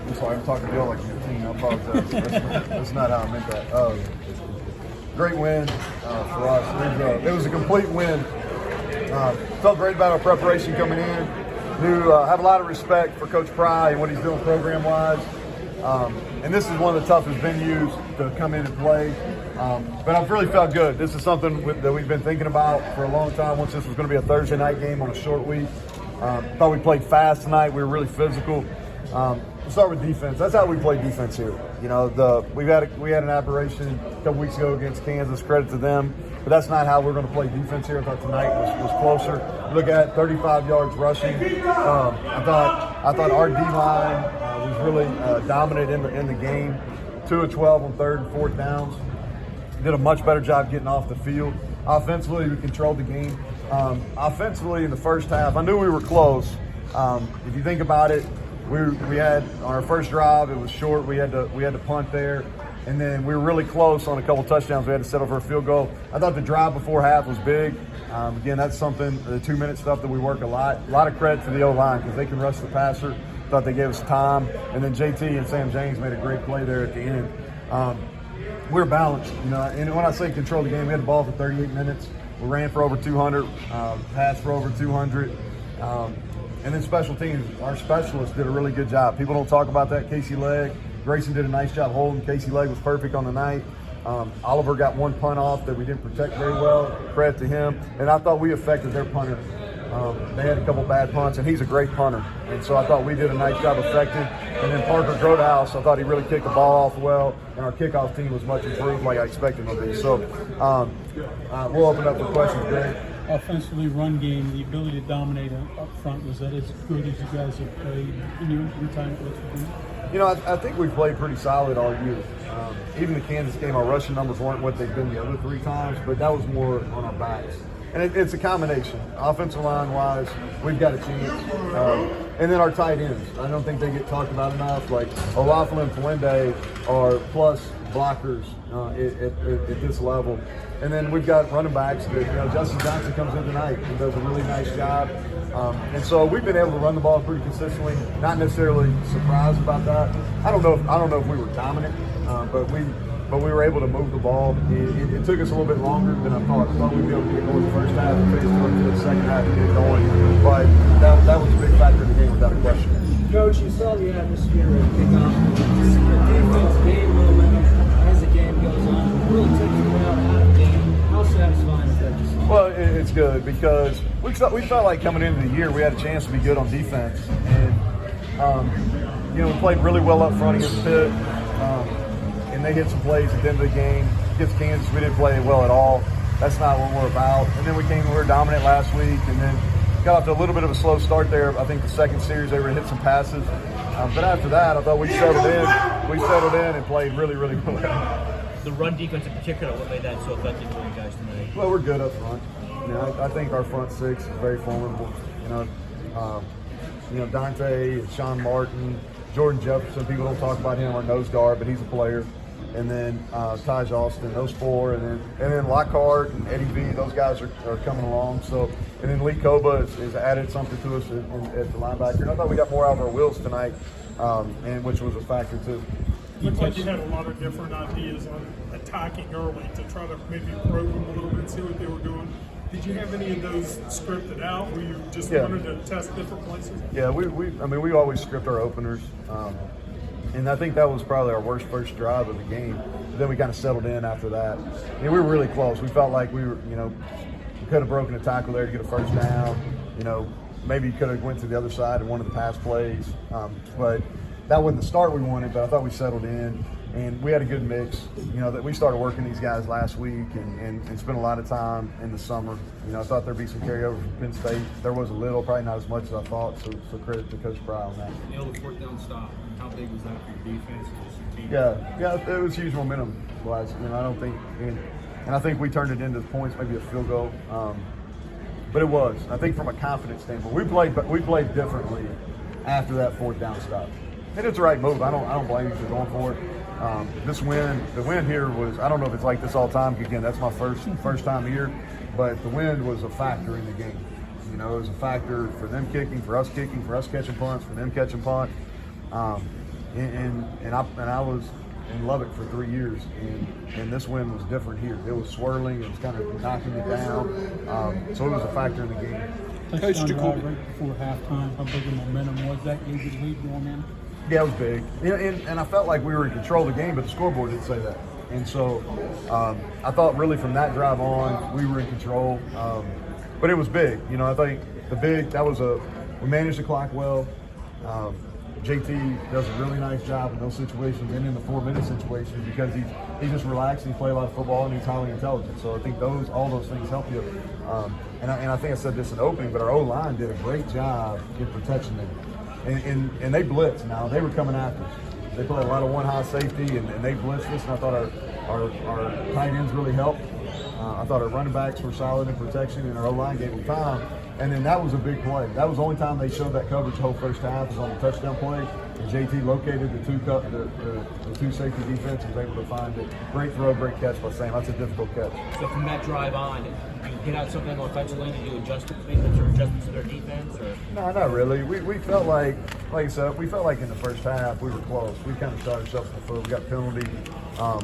I'm sorry, I'm talking to Bill like your team. I apologize. That's not how I meant that. Great win for us. It was a complete win. Felt great about our preparation coming in. Have a lot of respect for Coach Pry and what he's doing program-wise. And this is one of the toughest venues to come in and play. But I've really felt good. This is something that we've been thinking about for a long time. Once this was going to be a Thursday night game on a short week. Thought we played fast tonight. We were really physical. We'll start with defense. That's how we play defense here. You know, we had an aberration a couple weeks ago against Kansas. Credit to them. But that's not how we're going to play defense here. I thought tonight was closer. Look at 35 yards rushing. I thought our D-line was really dominant in the game. 2 of 12 on third and fourth downs. Did a much better job getting off the field. Offensively, we controlled the game. Offensively, in the first half, I knew we were close. If you think about it, we had on our first drive, it was short. We had to punt there. And then we were really close on a couple touchdowns. We had to settle for a field goal. I thought the drive before half was big. Again, that's something, the 2-minute stuff that we work a lot. A lot of credit to the O-line because they can rush the passer. Thought they gave us time. And then JT and Sam James made a great play there at the end. We're balanced, you know. And when I say control the game, we had the ball for 38 minutes. We ran for over 200, passed for over 200. And then special teams, our specialists did a really good job. People don't talk about that. Casey Legg. Grayson did a nice job holding. Casey Legg was perfect on the night. Oliver got one punt off that we didn't protect very well. Credit to him. And I thought we affected their punter. They had a couple bad punts, and he's a great punter. And so I thought we did a nice job affecting. And then Parker Grodehouse, I thought he really kicked the ball off well. And our kickoff team was much improved like I expected them to be. So we'll open up for questions, Greg. Offensively, run game, the ability to dominate up front, was that as good as you guys have played in your time at Blacksburg? You know, I think we played pretty solid all year. Even the Kansas game, our rushing numbers weren't what they've been the other 3 times, but that was more on our backs. And it's a combination. Offensive line-wise, we've got a chance. And then our tight ends. I don't think they get talked about enough. Like Olafale and Fuende are plus blockers at this level. And then we've got running backs that, you know, Justin Johnson comes in tonight and does a really nice job. And so we've been able to run the ball pretty consistently. Not necessarily surprised about that. I don't know if we were dominant, but we were able to move the ball. It took us a little bit longer than I thought. I thought we'd be able to get going the first half. It took us to the second half to get it going. But that was a big factor in the game without a question. Coach, you saw the atmosphere at kickoff. The defense gained momentum as the game goes on. It really took you out of the game. How satisfying is that? Well, it's good because we felt like coming into the year we had a chance to be good on defense. And, you know, we played really well up front against Pitt. And they hit some plays at the end of the game. Against Kansas, we didn't play well at all. That's not what we're about. And then we were dominant last week, and then got off to a little bit of a slow start there. I think the second series they were hit some passes. But after that, I thought we settled in. We settled in and played really, really well. The run defense in particular, what made that so effective for you guys tonight? Well, we're good up front. You know, I think our front six is very formidable. You know, Dante and Sean Martin, Jordan Jefferson. People don't talk about him, our nose guard, but he's a player. And then Taj Austin, those 4, and then Lockhart and Eddie V. Those guys are coming along. So, and then Lee Koba has added something to us at the linebacker. And I thought we got more out of our wheels tonight, and which was a factor too. Looks like you had a lot of different ideas on attacking early to try to maybe probe them a little bit, see what they were doing. Did you have any of those scripted out where you just wanted to test different places? Yeah, we always script our openers. And I think that was probably our worst first drive of the game. But then we kind of settled in after that. And we were really close. We felt like we were, you know, we could have broken a tackle there to get a first down. You know, maybe you could have went to the other side and one of the pass plays. But that wasn't the start we wanted, but I thought we settled in. And we had a good mix. You know, that we started working these guys last week and spent a lot of time in the summer. You know, I thought there'd be some carryover from Penn State. There was a little, probably not as much as I thought, so credit to Coach Pry on that. Neal, the 4th down stop, how big was that for your defense and just your team? Yeah, it was huge momentum wise. You know, I don't think, and I think we turned it into points, maybe a field goal. But it was. I think from a confidence standpoint, we played differently after that 4th down stop. And it's the right move. I don't blame you for going for it. The win here was, I don't know if it's like this all the time. Again, that's my first time here, but the wind was a factor in the game. You know, it was a factor for them kicking, for us catching punts, for them catching punts. and I was in Lubbock for 3 years, and this wind was different here. It was swirling, it was kind of knocking it down, so it was a factor in the game. Touchdown drive right before halftime. How big a momentum was that? You could lead going in. Yeah, it was big, and I felt like we were in control of the game, but the scoreboard didn't say that. And so I thought really from that drive on, we were in control. But it was big. You know, I think we managed the clock well. JT does a really nice job in those situations and in the 4-minute situations because he's just relaxed and he plays a lot of football and he's highly intelligent. So I think all those things help you. And I think I said this in opening, but our O-line did a great job in protection there. And they blitzed. Now, they were coming after us. They played a lot of one-high safety, and they blitzed us, and I thought our tight ends really helped. I thought our running backs were solid in protection, and our O-line gave them time. And then that was a big play. That was the only time they showed that coverage the whole first half was on the touchdown play. And JT located the two safety defense and was able to find it. Great throw, great catch by Sam. That's a difficult catch. So from that drive on, did you get out something offensively? Did you adjust adjustments to their defense? Or? No, not really. We felt like I said, we felt like in the first half we were close. We kind of shot ourselves in the foot. We got penalty.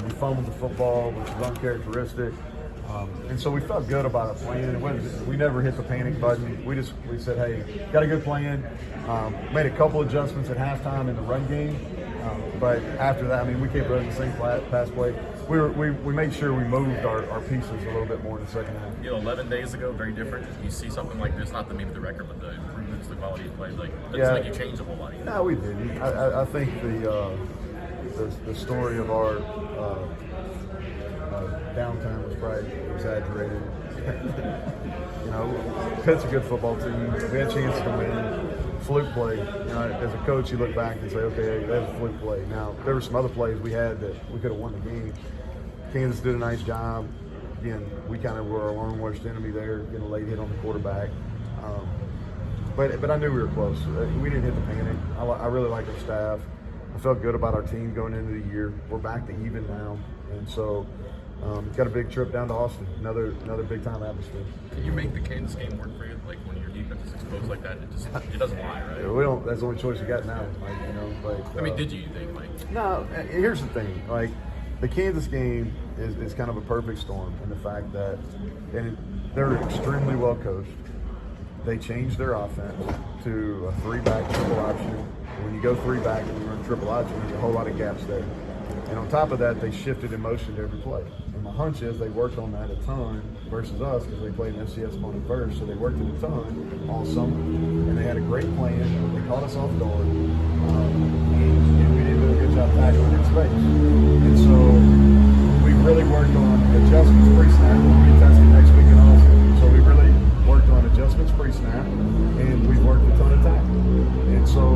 We fumbled the football, which was uncharacteristic. And so we felt good about our plan. We never hit the panic button. We said, hey, got a good plan. Made a couple adjustments at halftime in the run game. But after that, I mean, we kept running the same pass play. We made sure we moved our pieces a little bit more in the second half. You know, 11 days ago, very different. You see something like this, not to maybe the record, but the improvements, the quality of play. Like, it's like you changed the whole lot. No, we didn't. I think the story of our downtime was probably exaggerated. You know, Pitt's a good football team. We had a chance to win. Fluke play. You know, as a coach, you look back and say, okay, that was a fluke play. Now, there were some other plays we had that we could have won the game. Kansas did a nice job. Again, we kind of were our own worst enemy there, getting a late hit on the quarterback. But I knew we were close. We didn't hit the panic. I really like our staff. I felt good about our team going into the year. We're back to even now, and so got a big trip down to Austin. Another big time atmosphere. Can you make the Kansas game work for you? Like when your defense is exposed like that, it doesn't lie, right? Yeah, we don't. That's the only choice we got now. Like, you know, like, I mean, did you think, like? No. Here's the thing. Like, the Kansas game is kind of a perfect storm in the fact that they're extremely well coached. They changed their offense to a 3-back triple option. When you go 3-back and you run triple option, there's a whole lot of gaps there. And on top of that, they shifted in motion to every play. And my hunch is they worked on that a ton versus us because they played an FCS opponent first, so they worked it a ton all summer. And they had a great plan. They caught us off guard. And we didn't do a good job tackling in space. And so we really worked on adjustments pre-snap. We'll be testing next week in Austin. So we really worked on adjustments pre-snap, and we worked a ton of tackle. And so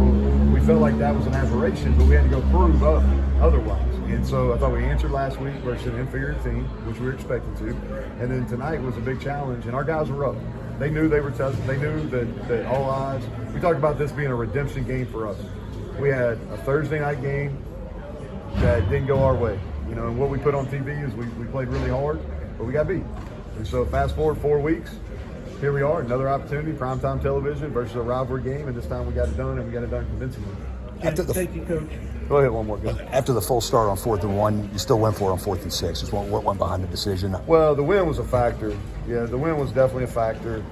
we felt like that was an aberration, but we had to go prove up otherwise. And so I thought we answered last week versus an inferior team, which we were expecting to. And then tonight was a big challenge, and our guys were up. They knew they were tested. They knew that all odds. We talked about this being a redemption game for us. We had a Thursday night game that didn't go our way. You know, and what we put on TV is we played really hard, but we got beat. And so fast forward 4 weeks, here we are, another opportunity, primetime television versus a rivalry game, and this time we got it done, and we got it done convincingly. Thank you, Coach. Go ahead, one more. Go. After the full start on 4th and 1, you still went for it on 4th and 6. Just what went behind the decision? Well, the win was a factor. Yeah, the win was definitely a factor.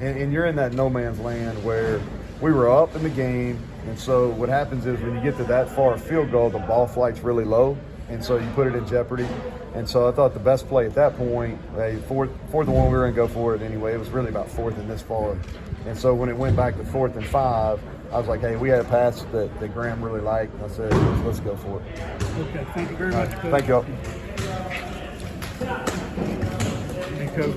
And you're in that no man's land where we were up in the game, and so what happens is when you get to that far field goal, the ball flight's really low, and so you put it in jeopardy. And so I thought the best play at that point, 4th and 1, we were going to go for it anyway. It was really about 4th and this far. And so when it went back to 4th and 5, I was like, hey, we had a pass that Graham really liked. And I said, let's go for it. Okay, thank you very much, Coach. Thank you all. Hey, Coach.